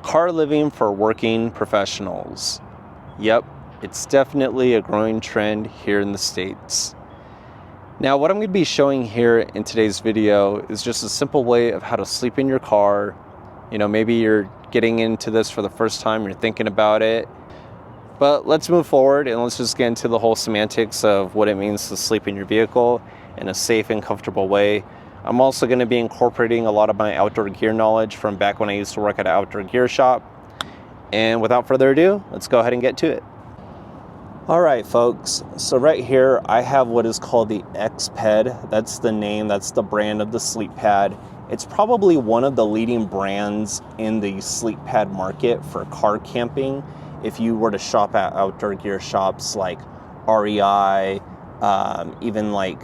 Car living for working professionals. Yep, it's definitely a growing trend here in the States. Now, what I'm going to be showing here in today's video is just a simple way of how to sleep in your car. You know, maybe you're getting into this for the first time, you're thinking about it. But let's move forward and let's just get into the whole semantics of what it means to sleep in your vehicle in a safe and comfortable way. I'm also going to be incorporating a lot of my outdoor gear knowledge from back when I used to work at an outdoor gear shop. And without further ado, let's go ahead and get to it. All right, folks. So right here, I have what is called the X-Ped. That's the name, that's the brand of the sleep pad. It's probably one of the leading brands in the sleep pad market for car camping. If you were to shop at outdoor gear shops like REI, even like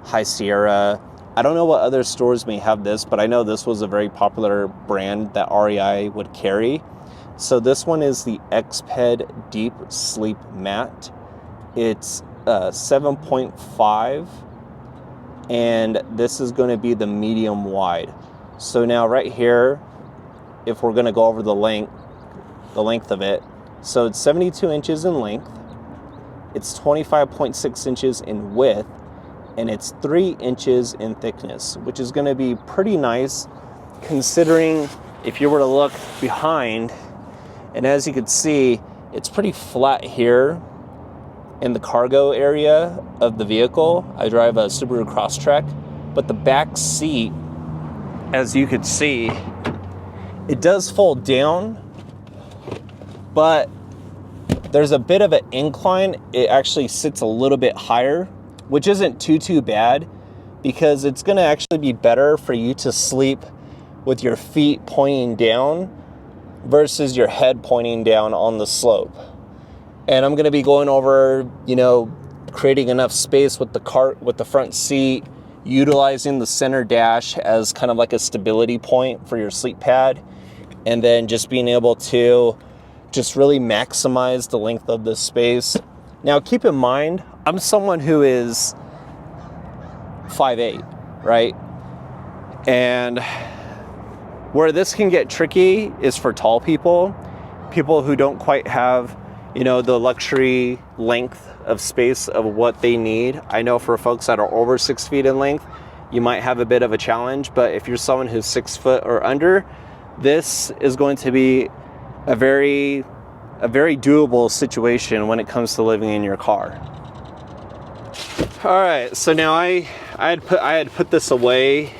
High Sierra, I don't know what other stores may have this, but I know this was a very popular brand that REI would carry. So this one is the X-Ped Deep Sleep Mat. It's 7.5, and this is going to be the medium wide. So now right here, if we're going to go over the length of it, so it's 72 inches in length, it's 25.6 inches in width, and it's 3 inches in thickness, which is going to be pretty nice considering if you were to look behind, and as you can see, it's pretty flat here in the cargo area of the vehicle. I drive a Subaru Crosstrek, but the back seat, as you could see, it does fold down, but there's a bit of an incline. It actually sits a little bit higher, which isn't too bad, because it's going to actually be better for you to sleep with your feet pointing down versus your head pointing down on the slope. And I'm going to be going over, you know, creating enough space with the front seat, utilizing the center dash as kind of like a stability point for your sleep pad, and then just being able to just really maximize the length of this space. Now, keep in mind, I'm someone who is 5'8", right? And where this can get tricky is for tall people who don't quite have, you know, the luxury length of space of what they need. I know for folks that are over 6 feet in length, you might have a bit of a challenge, but if you're someone who's 6 foot or under, this is going to be a very doable situation when it comes to living in your car. All right, so now I had put this away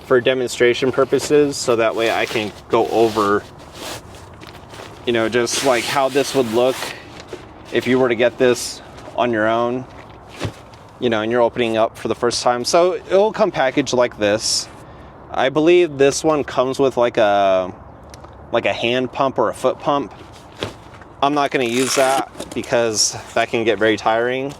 for demonstration purposes, so that way I can go over, you know, just like how this would look if you were to get this on your own, you know, and you're opening up for the first time. So it'll come packaged like this. I believe this one comes with like a hand pump or a foot pump. I'm not going to use that because that can get very tiring.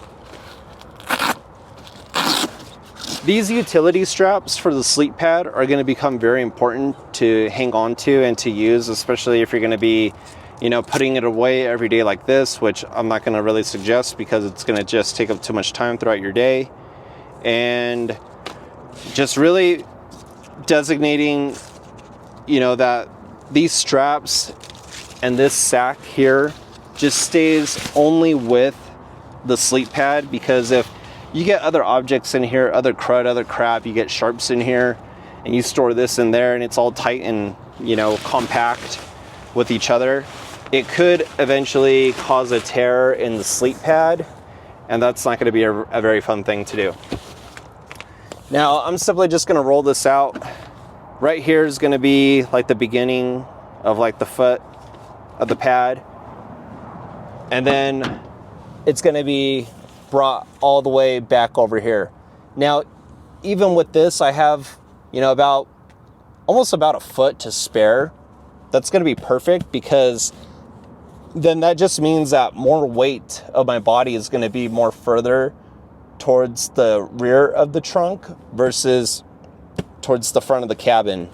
These utility straps for the sleep pad are going to become very important to hang on to and to use, especially if you're going to be, you know, putting it away every day like this, which I'm not going to really suggest because it's going to just take up too much time throughout your day. And just really designating, you know, that these straps and this sack here just stays only with the sleep pad, because if you get other objects in here, other crud, other crap, you get sharps in here, and you store this in there and it's all tight and, you know, compact with each other, it could eventually cause a tear in the sleep pad, and that's not going to be a very fun thing to do. Now, I'm simply just going to roll this out. Right here is going to be like the beginning of like the foot of the pad, and then it's going to be brought all the way back over here. Now, even with this, I have, you know, almost about a foot to spare. That's going to be perfect, because then that just means that more weight of my body is going to be more further towards the rear of the trunk versus towards the front of the cabin.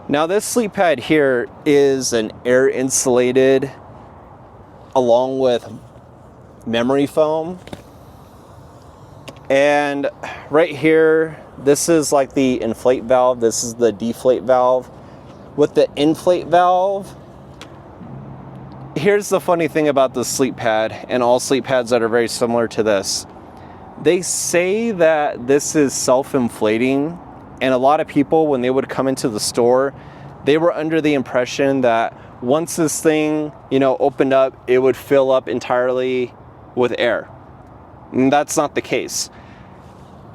Now, this sleep pad here is an air insulated along with memory foam. And right here, This is like the inflate valve. This is the deflate valve. With the inflate valve, here's the funny thing about the sleep pad and all sleep pads that are very similar to this. They say that this is self-inflating, and a lot of people, when they would come into the store, they were under the impression that once this thing, opened up, it would fill up entirely with air. And that's not the case.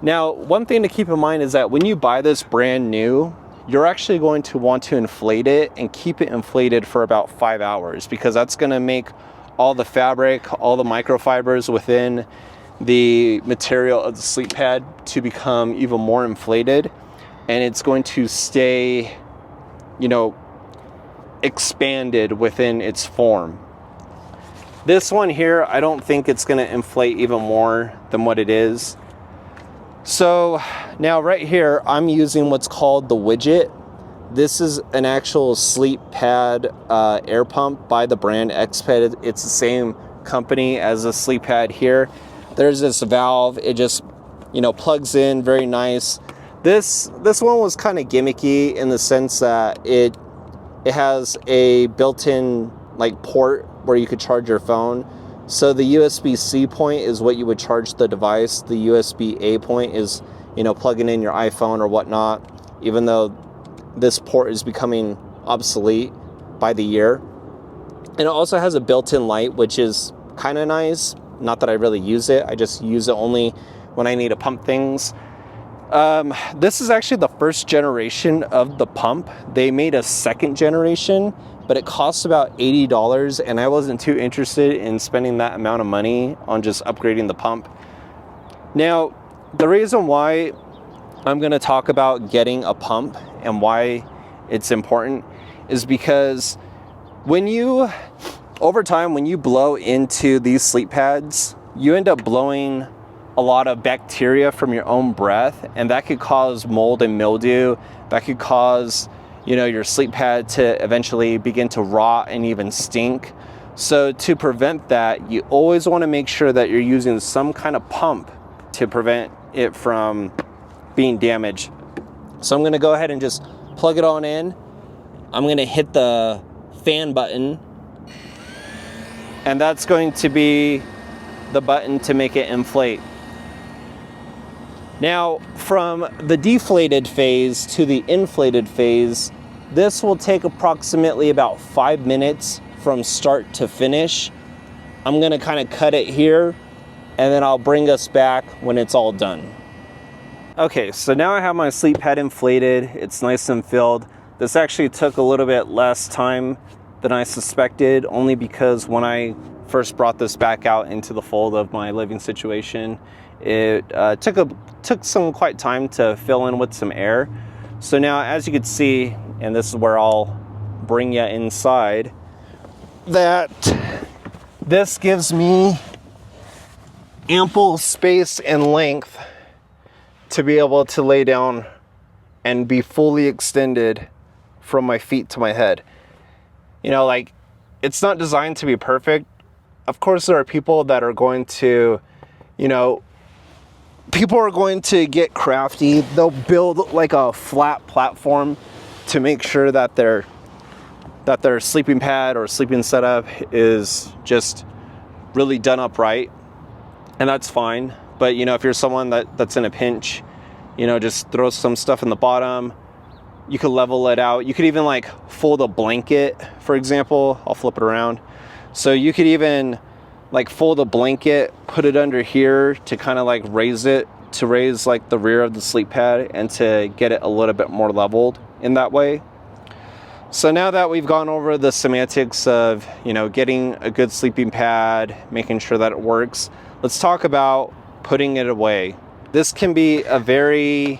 Now, one thing to keep in mind is that when you buy this brand new, you're actually going to want to inflate it and keep it inflated for about 5 hours, because that's going to make all the fabric, all the microfibers within the material of the sleep pad to become even more inflated, and it's going to stay, expanded within its form. This one here, I don't think it's going to inflate even more than what it is. So now right here, I'm using what's called the widget. This is an actual sleep pad air pump by the brand Xped. It's the same company as the sleep pad here. There's this valve. It just, plugs in, very nice. This one was kind of gimmicky in the sense that it has a built-in port where you could charge your phone. So the USB-C point is what you would charge the device. The USB-A point is, plugging in your iPhone or whatnot, even though this port is becoming obsolete by the year. And it also has a built-in light, which is kind of nice. Not that I really use it. I just use it only when I need to pump things. This is actually the first generation of the pump. They made a second generation, but it costs about $80, and I wasn't too interested in spending that amount of money on just upgrading the pump. Now, the reason why I'm going to talk about getting a pump and why it's important is because over time, when you blow into these sleep pads, you end up blowing a lot of bacteria from your own breath, and that could cause mold and mildew. That could cause your sleep pad to eventually begin to rot and even stink. So to prevent that, you always want to make sure that you're using some kind of pump to prevent it from being damaged. So I'm going to go ahead and just plug it on in. I'm going to hit the fan button, and that's going to be the button to make it inflate. Now, from the deflated phase to the inflated phase, this will take approximately about 5 minutes from start to finish. I'm going to kind of cut it here, and then I'll bring us back when it's all done. Okay, so now I have my sleep pad inflated. It's nice and filled. This actually took a little bit less time than I suspected, only because when I first brought this back out into the fold of my living situation, it took some quite time to fill in with some air. So now, as you can see, and this is where I'll bring you inside, that this gives me ample space and length to be able to lay down and be fully extended from my feet to my head. It's not designed to be perfect. Of course, there are people that are going to, people are going to get crafty. They'll build like a flat platform to make sure that their sleeping pad or sleeping setup is just really done up right. And that's fine. But, if you're someone that's in a pinch, just throw some stuff in the bottom. You could level it out. You could even fold a blanket, for example. I'll flip it around. So you could even fold a blanket, put it under here to kind of raise it, to raise the rear of the sleep pad and to get it a little bit more leveled in that way. So now that we've gone over the semantics of, getting a good sleeping pad, making sure that it works, let's talk about putting it away. This can be a very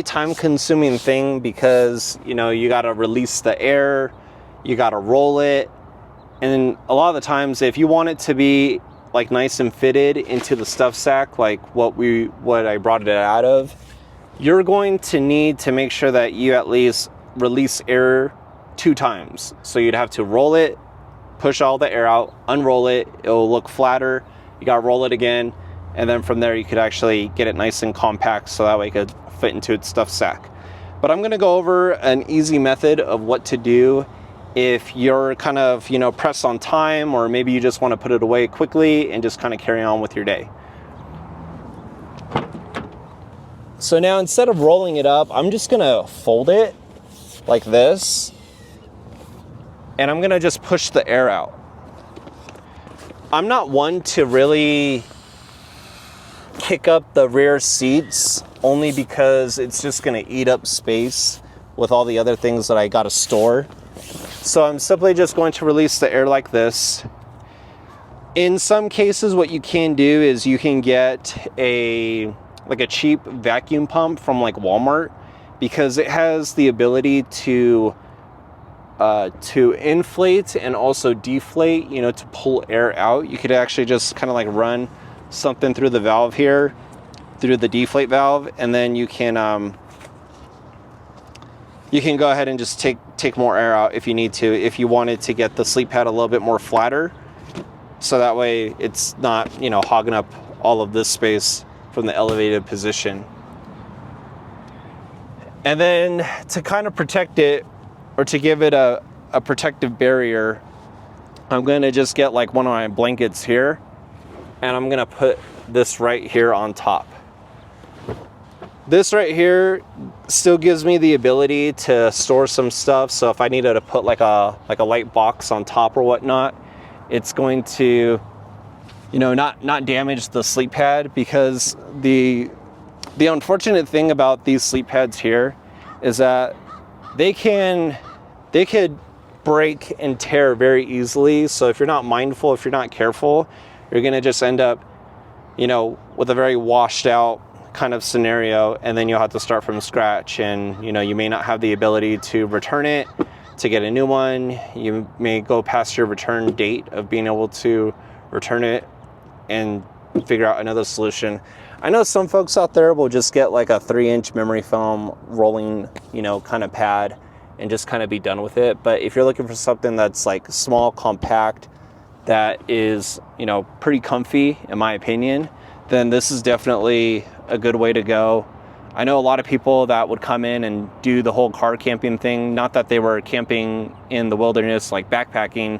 time-consuming thing because, you got to release the air, you got to roll it, and a lot of the times, if you want it to be nice and fitted into the stuff sack, what I brought it out of, you're going to need to make sure that you at least release air 2 times. So you'd have to roll it, push all the air out, unroll it, it'll look flatter. You gotta roll it again, And then from there, you could actually get it nice and compact so that way it could fit into its stuffed sack. But I'm gonna go over an easy method of what to do if you're kind of, you know, pressed on time, or maybe you just wanna put it away quickly and just kind of carry on with your day. So now instead of rolling it up, I'm just gonna fold it like this, and I'm gonna just push the air out. I'm not one to really kick up the rear seats, only because it's just gonna eat up space with all the other things that I gotta store. So I'm simply just going to release the air like this. In some cases, what you can do is you can get a cheap vacuum pump from like Walmart, because it has the ability to inflate and also deflate, you know, to pull air out. You could actually just kind of like run something through the valve here, through the deflate valve, and then you can go ahead and just take more air out if you need to, if you wanted to get the sleep pad a little bit more flatter, so that way it's not, you know, hogging up all of this space from the elevated position. And then to kind of protect it, or to give it a protective barrier, I'm gonna just get like one of my blankets here, and I'm gonna put this right here on top. This right here still gives me the ability to store some stuff. So if I needed to put like a light box on top or whatnot, it's going to, you know, not damage the sleep pad, because the unfortunate thing about these sleep pads here is that they could break and tear very easily. So if you're not mindful, if you're not careful, you're gonna just end up, you know, with a very washed out kind of scenario, and then you'll have to start from scratch, and you know, you may not have the ability to return it, to get a new one. You may go past your return date of being able to return it and figure out another solution. I know some folks out there will just get like a 3-inch memory foam rolling, you know, kind of pad and just kind of be done with it. But if you're looking for something that's like small, compact, that is, you know, pretty comfy in my opinion, then this is definitely a good way to go. I know a lot of people that would come in and do the whole car camping thing, not that they were camping in the wilderness like backpacking,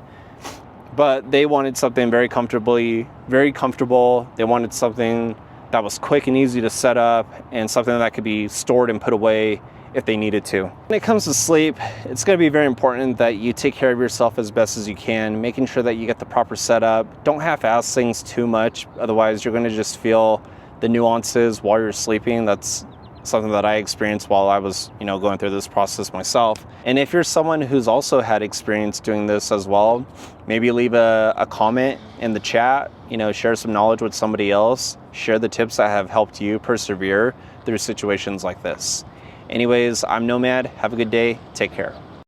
but they wanted something very comfortable. They wanted something that was quick and easy to set up, and something that could be stored and put away if they needed to. When it comes to sleep, it's going to be very important that you take care of yourself as best as you can, making sure that you get the proper setup. Don't half-ass things too much, otherwise you're going to just feel the nuances while you're sleeping. That's something that I experienced while I was, you know, going through this process myself. And if you're someone who's also had experience doing this as well, maybe leave a comment in the chat, you know, share some knowledge with somebody else, share the tips that have helped you persevere through situations like this. Anyways, I'm Nomad. Have a good day. Take care.